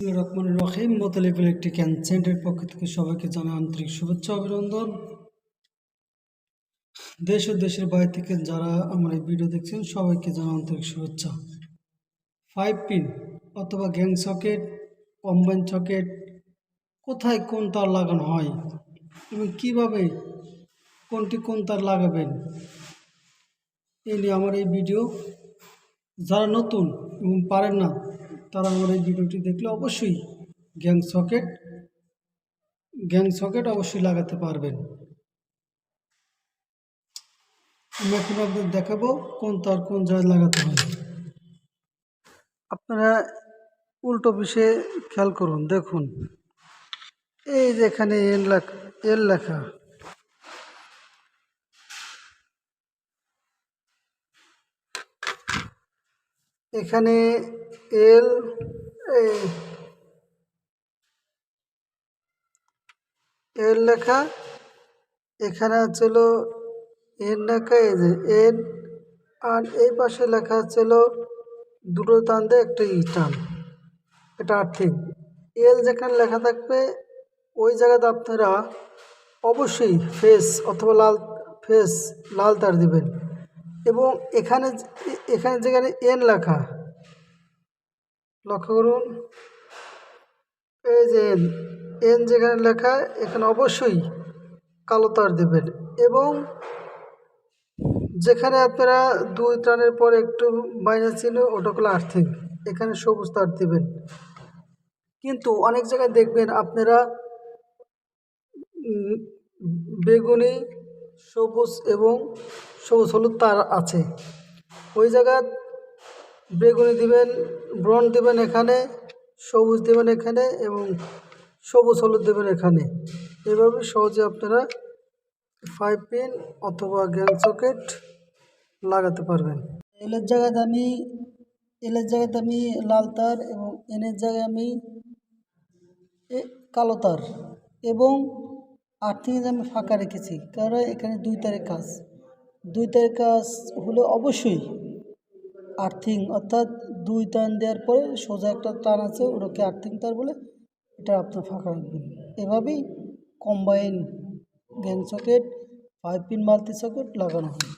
Rahman Rahim Motalib electric and সেন্টারের পক্ষ থেকে সবাইকে জানাই আন্তরিক শুভেচ্ছা অভিনন্দন। দেশ ও দেশের বাইরে থেকে যারা আমার এই ভিডিও দেখছেন সবাইকে জানাই আন্তরিক শুভেচ্ছা। 5 পিন অথবা গ্যাং সকেট, কম্বাইন সকেট কোথায় কোন তার লাগানো হয় এবং কীভাবে কোনটি কোন তার লাগাবেন এই নিয়ে আমার এই ভিডিও। যারা নতুন এবং পারেন না তারা আমার এই ভিডিওটি দেখলে অবশ্যই গ্যাং সকেট অবশ্যই লাগাতে পারবেন। আমি এখন আপনাদের দেখাবো কোন তার কোন জায়গায় লাগাতে হয়। আপনারা উল্টো পিছে খেয়াল করুন, দেখুন এই যে এখানে এল লেখা, এখানে এল লেখা, এখানে হচ্ছিল এন লেখা, এই যে এন, আর এই পাশে লেখা হচ্ছিল দুটো টান দিয়ে একটা টান, এটা আর্থিং। এল যেখানে লেখা থাকবে ওই জায়গাতে আপনারা অবশ্যই অথবা লাল তার দিবেন। এবং এখানে যেখানে এন লেখা, লক্ষ্য করুন এই যে এন যেখানে লেখা এখানে অবশ্যই কালো তার দেবেন। এবং যেখানে আপনারা 2 টানের পর একটু মাইনাস ছিল ওটা হলো আর্থিং, এখানে সবুজ তার দিবেন। কিন্তু অনেক জায়গায় দেখবেন আপনারা বেগুনি, সবুজ এবং সবুজ হলুদ তার আছে, ওই জায়গায় বেগুনি দিবেন, ব্রন দিবেন এখানে, সবুজ দেবেন এখানে এবং সবুজ হলুদ দেবেন এখানে। এভাবে সহজে আপনারা 5 পিন অথবা গ্যাং সকেট লাগাতে পারবেন। এলের জায়গায় আমি লাল তার এবং এনের জায়গায় আমি কালো তার এবং আর্থিংয়ে আমি ফাঁকা রেখেছি, কারণ এখানে 2 তারের কাজ হলে অবশ্যই আর্থিং, অর্থাৎ 2 টান দেওয়ার পরে সোজা একটা টান আছে ওটাকে আর্থিং তার বলে, এটা আপনার ফাঁকা রাখবেন। এভাবেই combine gang socket 5 pin multi socket লাগানো হয়।